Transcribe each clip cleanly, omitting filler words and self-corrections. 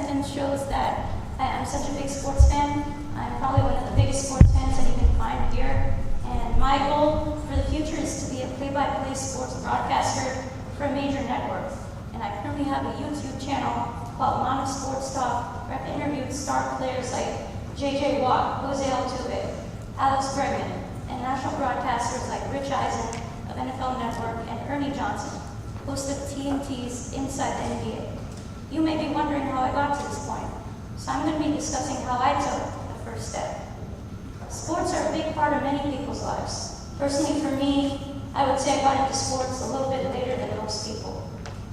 sentence shows that I'm such a big sports fan. I'm probably one of the biggest sports fans that you can find here. And my goal for the future is to be a play-by-play sports broadcaster for a major network. And I currently have a YouTube channel called Maanav Sports Talk, where I've interviewed star players like J.J. Watt, Jose Altuve, Alex Bregman, and national broadcasters like Rich Eisen of NFL Network and Ernie Johnson, host of TNT's Inside the NBA. You may be wondering how I got to this point, so I'm going to be discussing how I took the first step. Sports are a big part of many people's lives. Personally, for me, I would say I got into sports a little bit later than most people.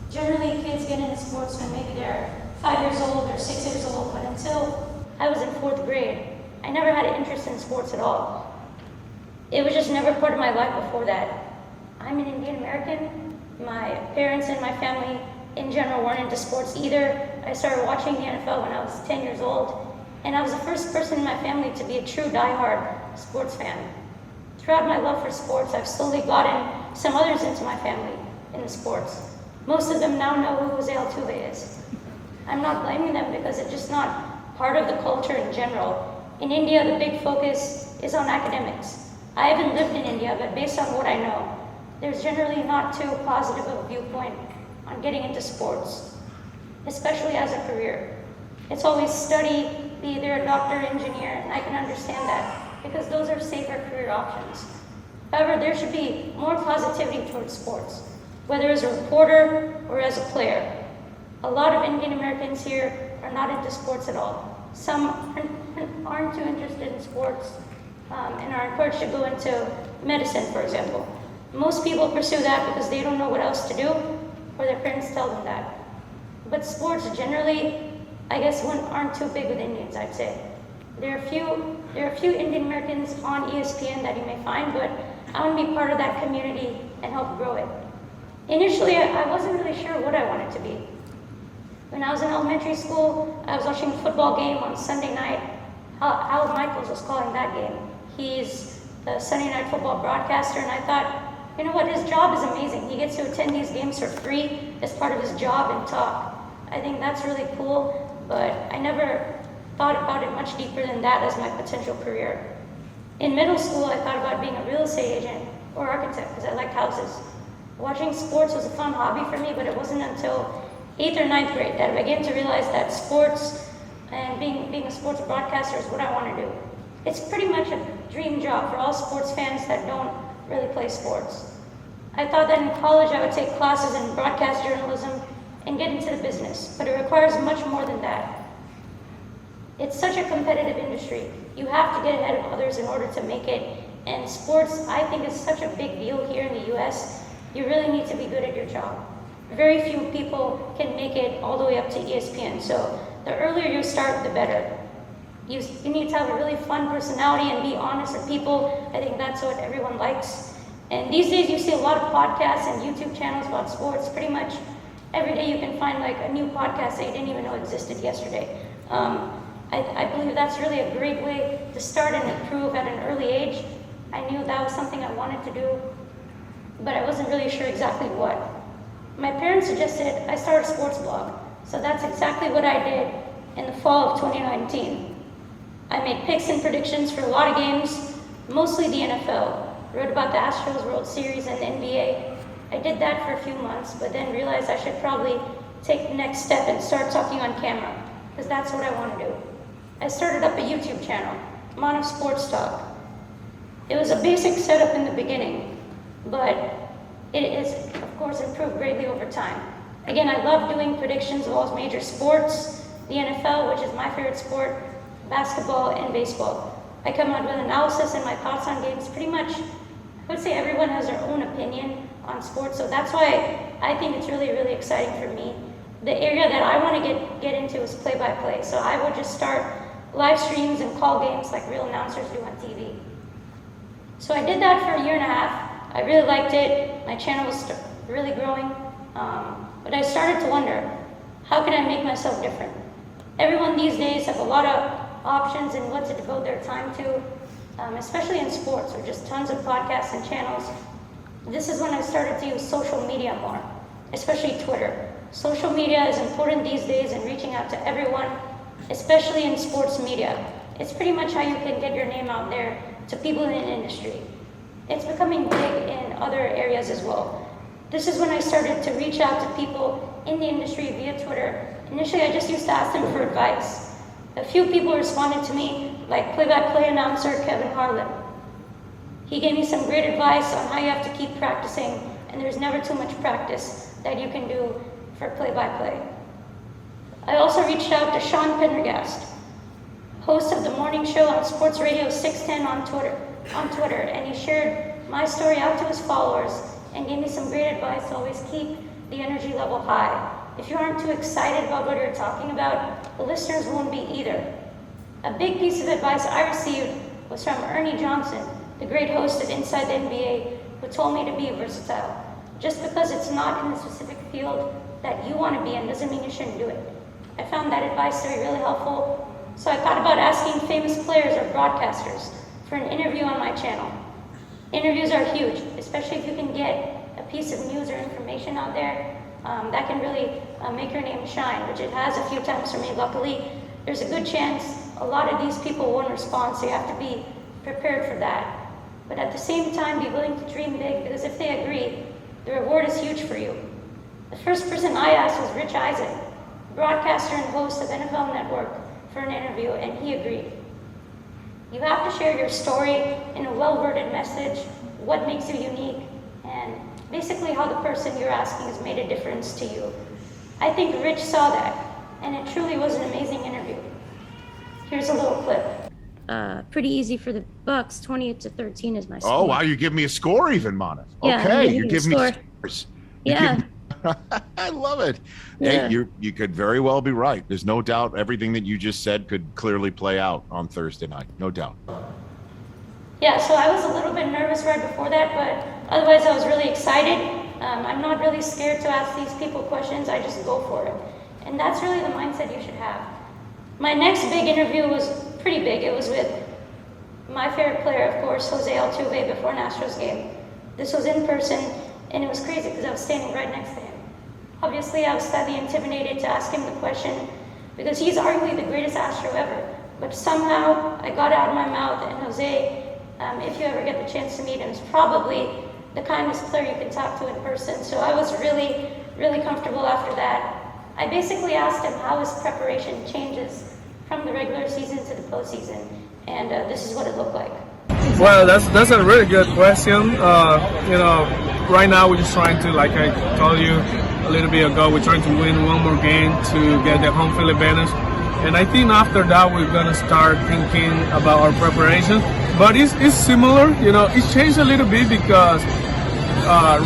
Generally, kids get into sports when maybe they're 5 years old or 6 years old, but until I was in 4th grade, I never had an interest in sports at all. It was just never part of my life before that. I'm an Indian American. My parents and my family in general weren't into sports either. I started watching the NFL when I was 10 years old, and I was the first person in my family to be a true diehard sports fan. Throughout my love for sports, I've slowly gotten some others into my family in the sports. Most of them now know who Jose Altuve is. I'm not blaming them because it's just not part of the culture in general. In India, the big focus is on academics. I haven't lived in India, but based on what I know, there's generally not too positive of a viewpoint on getting into sports, especially as a career. It's always study, be either a doctor or engineer, and I can understand that because those are safer career options. However, there should be more positivity towards sports, whether as a reporter or as a player. A lot of Indian Americans here are not into sports at all. Some aren't too interested in sports and are encouraged to go into medicine, for example. Most people pursue that because they don't know what else to do, or their parents tell them that. But sports generally, I guess, aren't too big with Indians, I'd say. There are a few Indian Americans on ESPN that you may find, but I want to be part of that community and help grow it. Initially, I wasn't really sure what I wanted to be. When I was in elementary school, I was watching a football game on Sunday night. Hal Michaels was calling that game. He's the Sunday night football broadcaster, and I thought, you know what, his job is amazing. He gets to attend these games for free as part of his job and talk. I think that's really cool, but I never thought about it much deeper than that as my potential career. In middle school, I thought about being a real estate agent or architect because I liked houses. Watching sports was a fun hobby for me, but it wasn't until 8th or 9th grade that I began to realize that sports and being a sports broadcaster is what I want to do. It's pretty much a dream job for all sports fans that don't really play sports. I thought that in college I would take classes in broadcast journalism and get into the business, but it requires much more than that. It's such a competitive industry. You have to get ahead of others in order to make it, and sports, I think, is such a big deal here in the US. You really need to be good at your job. Very few people can make it all the way up to ESPN, so the earlier you start, the better. You need to have a really fun personality and be honest with people. I think that's what everyone likes. And these days you see a lot of podcasts and YouTube channels about sports. Pretty much every day you can find like a new podcast that you didn't even know existed yesterday. I believe that's really a great way to start and improve at an early age. I knew that was something I wanted to do, but I wasn't really sure exactly what. My parents suggested I start a sports blog, so that's exactly what I did in the fall of 2019. I made picks and predictions for a lot of games, mostly the NFL. Wrote about the Astros World Series and the NBA. I did that for a few months, but then realized I should probably take the next step and start talking on camera, because that's what I want to do. I started up a YouTube channel, Maanav Sports Talk. It was a basic setup in the beginning, but it has, of course, improved greatly over time. Again, I love doing predictions of all major sports, the NFL, which is my favorite sport, basketball, and baseball. I come out with analysis and my thoughts on games. Pretty much, I would say everyone has their own opinion on sports, so that's why I think it's really, really exciting for me. The area that I want to get into is play-by-play, so I would just start live streams and call games like real announcers do on TV. So I did that for a year and a half. I really liked it. My channel was really growing, but I started to wonder, how can I make myself different? Everyone these days have a lot of options in what to devote their time to, especially in sports, or just tons of podcasts and channels. This is when I started to use social media more, especially Twitter. Social media is important these days and reaching out to everyone, especially in sports media. It's pretty much how you can get your name out there to people in the industry. It's becoming big in other areas as well. This is when I started to reach out to people in the industry via Twitter. Initially, I just used to ask them for advice. A few people responded to me, like play-by-play announcer Kevin Harlan. He gave me some great advice on how you have to keep practicing, and there's never too much practice that you can do for play-by-play. I also reached out to Sean Pendergast, host of the morning show on Sports Radio 610 on Twitter, and he shared my story out to his followers and gave me some great advice to always keep the energy level high. If you aren't too excited about what you're talking about, the listeners won't be either. A big piece of advice I received was from Ernie Johnson, the great host of Inside the NBA, who told me to be versatile. Just because it's not in the specific field that you want to be in doesn't mean you shouldn't do it. I found that advice to be really helpful, so I thought about asking famous players or broadcasters for an interview on my channel. Interviews are huge, especially if you can get a piece of news or information out there that can really make your name shine, which it has a few times for me, luckily. There's a good chance a lot of these people won't respond, so you have to be prepared for that. But at the same time, be willing to dream big, because if they agree, the reward is huge for you. The first person I asked was Rich Eisen, broadcaster and host of NFL Network, for an interview, and he agreed. You have to share your story in a well-worded message, what makes you unique, and basically how the person you're asking has made a difference to you. I think Rich saw that, and it truly was an amazing interview. Here's a little clip. Pretty easy for the Bucks. 28-13 is my score. Oh wow, you give me a score even, Maanav. Yeah, okay, you give me scores. Yeah. I love it. Yeah. Hey, you could very well be right. There's no doubt everything that you just said could clearly play out on Thursday night. No doubt. Yeah, so I was a little bit nervous right before that, but otherwise I was really excited. I'm not really scared to ask these people questions. I just go for it. And that's really the mindset you should have. My next big interview was pretty big. It was with my favorite player, of course, Jose Altuve, before an Astros game. This was in person, and it was crazy because I was standing right next to him. Obviously, I was slightly intimidated to ask him the question because he's arguably the greatest Astro ever. But somehow, I got it out of my mouth, and Jose, if you ever get the chance to meet him, is probably the kindest player you can talk to in person. So I was really, really comfortable after that. I basically asked him how his preparation changes from the regular season to the postseason, and this is what it looked like. Well, that's a really good question. Right now we're just trying to, like I told you a little bit ago, we're trying to win one more game to get the home field advantage. And I think after that we're gonna start thinking about our preparation. But it's similar, it's changed a little bit because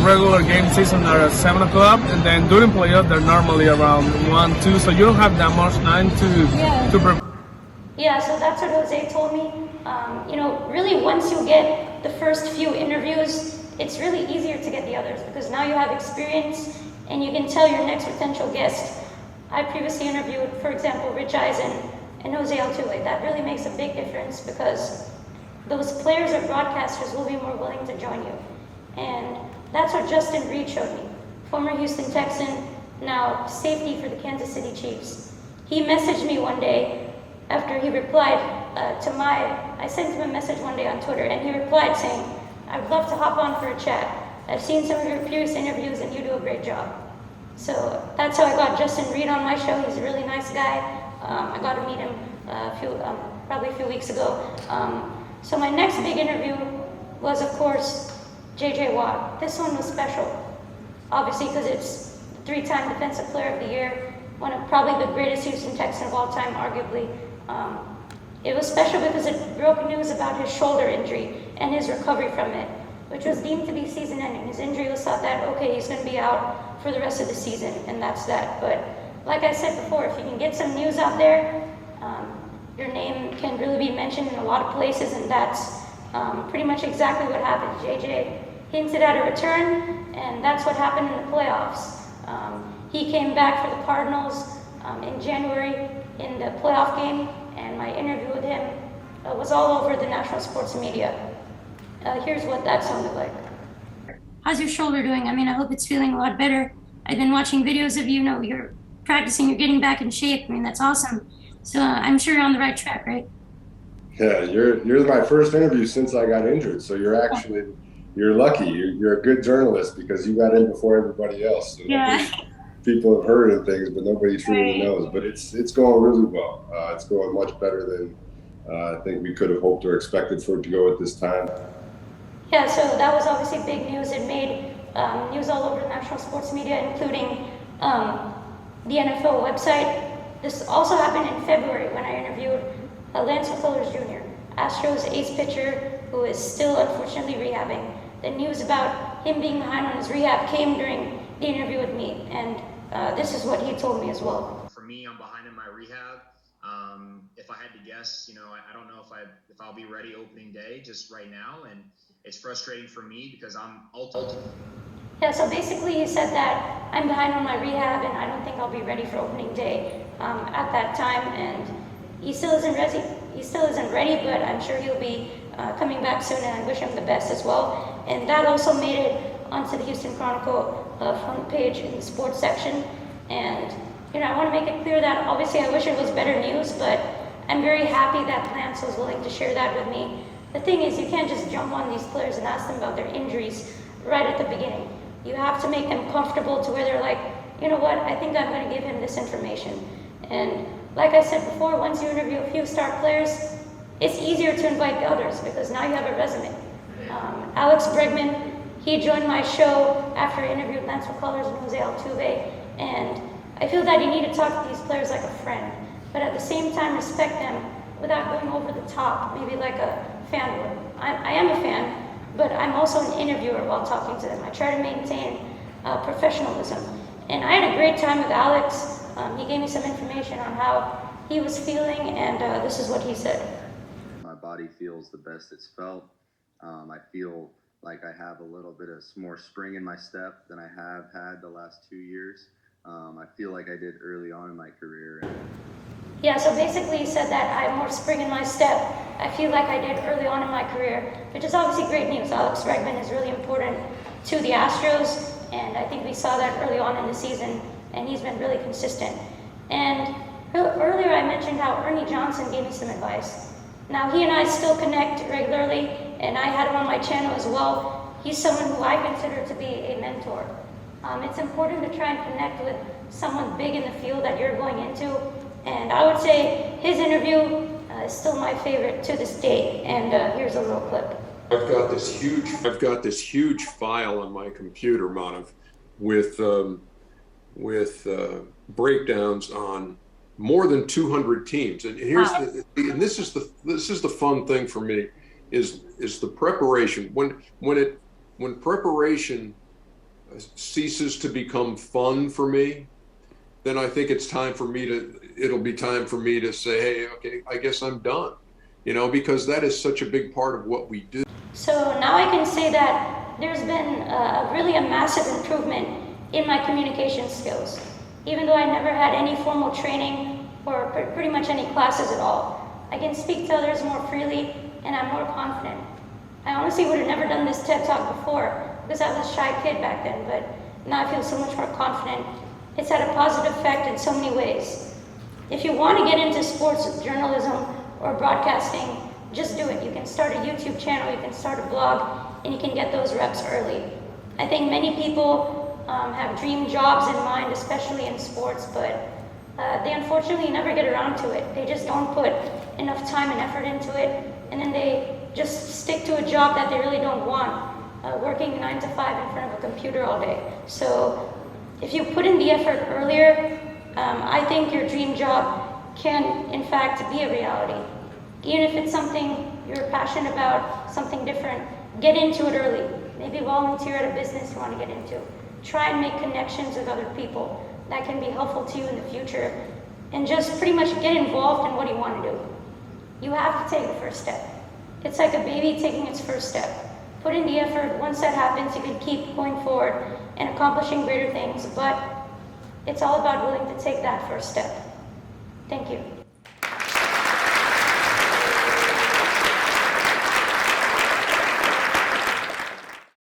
regular game season are at 7 o'clock, and then during playoffs they're normally around 1, 2, so you don't have that much time to prepare. Yeah, so that's what Jose told me. Really once you get the first few interviews, it's really easier to get the others because now you have experience and you can tell your next potential guest. I previously interviewed, for example, Rich Eisen and Jose Altuve. That really makes a big difference because those players or broadcasters will be more willing to join you. And that's what Justin Reed showed me, former Houston Texan, now safety for the Kansas City Chiefs. He messaged me one day after he replied I sent him a message one day on Twitter, and he replied saying, "I'd love to hop on for a chat. I've seen some of your previous interviews and you do a great job." So that's how I got Justin Reed on my show. He's a really nice guy. I got to meet him probably a few weeks ago. So my next big interview was, of course, J.J. Watt. This one was special, obviously because it's the 3-time Defensive Player of the Year, one of probably the greatest Houston Texans of all time, arguably. It was special because it broke news about his shoulder injury and his recovery from it, which was deemed to be season-ending. His injury was thought that, okay, he's going to be out for the rest of the season, and that's that. But like I said before, if you can get some news out there, your name can really be mentioned in a lot of places, and that's pretty much exactly what happened. JJ hinted at a return, and that's what happened in the playoffs. He came back for the Cardinals in January in the playoff game, and my interview with him was all over the national sports media. Here's what that sounded like. How's your shoulder doing? I hope it's feeling a lot better. I've been watching videos of you, you're practicing, you're getting back in shape. I mean, that's awesome. So I'm sure you're on the right track, right? Yeah, you're my first interview since I got injured. So you're lucky. You're a good journalist because you got in before everybody else. So Yeah. people have heard of things, but nobody truly Right. knows. But it's going really well. It's going much better than I think we could have hoped or expected for it to go at this time. Yeah, so that was obviously big news. It made news all over the national sports media, including the NFL website. This also happened in February when I interviewed Lance McCullers Jr., Astros ace pitcher who is still unfortunately rehabbing. The news about him being behind on his rehab came during the interview with me, and this is what he told me as well. For me, I'm behind in my rehab. If I had to guess, I don't know if I'll be ready opening day just right now, and it's frustrating for me because I'm ultimately. Yeah, so basically he said that I'm behind on my rehab and I don't think I'll be ready for opening day at that time, and he still isn't ready, but I'm sure he'll be coming back soon, and I wish him the best as well. And that also made it onto the Houston Chronicle front page in the sports section. And I want to make it clear that obviously I wish it was better news, but I'm very happy that Lance was willing to share that with me. The thing is, you can't just jump on these players and ask them about their injuries right at the beginning. You have to make them comfortable to where they're like, you know what, I think I'm going to give him this information. And like I said before, once you interview a few star players, it's easier to invite others because now you have a resume. Alex Bregman, he joined my show after I interviewed Lance McCullers and Jose Altuve, and I feel that you need to talk to these players like a friend, but at the same time respect them without going over the top, maybe like a fan would. I am a fan, but I'm also an interviewer while talking to them. I try to maintain professionalism. And I had a great time with Alex. He gave me some information on how he was feeling, and this is what he said. My body feels the best it's felt. I feel like I have a little bit of more spring in my step than I have had the last 2 years. I feel like I did early on in my career. Yeah, so basically he said that I have more spring in my step. I feel like I did early on in my career, which is obviously great news. Alex Bregman is really important to the Astros, and I think we saw that early on in the season, and he's been really consistent. And earlier I mentioned how Ernie Johnson gave me some advice. Now he and I still connect regularly, and I had him on my channel as well. He's someone who I consider to be a mentor. It's important to try and connect with someone big in the field that you're going into, and I would say his interview is still my favorite to this day, and here's a little clip. I've got this huge file on my computer, Maanav, with breakdowns on more than 200 teams. And here's this is the fun thing for me is the preparation. When preparation ceases to become fun for me, then I think it'll be time for me to say, hey, okay, I guess I'm done. Because that is such a big part of what we do. So now I can say that there's been really a massive improvement in my communication skills. Even though I never had any formal training or pretty much any classes at all, I can speak to others more freely and I'm more confident. I honestly would have never done this TED Talk before because I was a shy kid back then, but now I feel so much more confident. It's had a positive effect in so many ways. If you want to get into sports journalism or broadcasting, just do it. You can start a YouTube channel, you can start a blog, and you can get those reps early. I think many people have dream jobs in mind, especially in sports, but they unfortunately never get around to it. They just don't put enough time and effort into it, and then they just stick to a job that they really don't want, working 9 to 5 in front of a computer all day. So if you put in the effort earlier, I think your dream job can in fact be a reality. Even if it's something you're passionate about, something different, get into it early. Maybe volunteer at a business you want to get into. Try and make connections with other people that can be helpful to you in the future, and just pretty much get involved in what you want to do. You have to take the first step. It's like a baby taking its first step. Put in the effort. Once that happens, you can keep going forward and accomplishing greater things, but it's all about willing to take that first step. Thank you.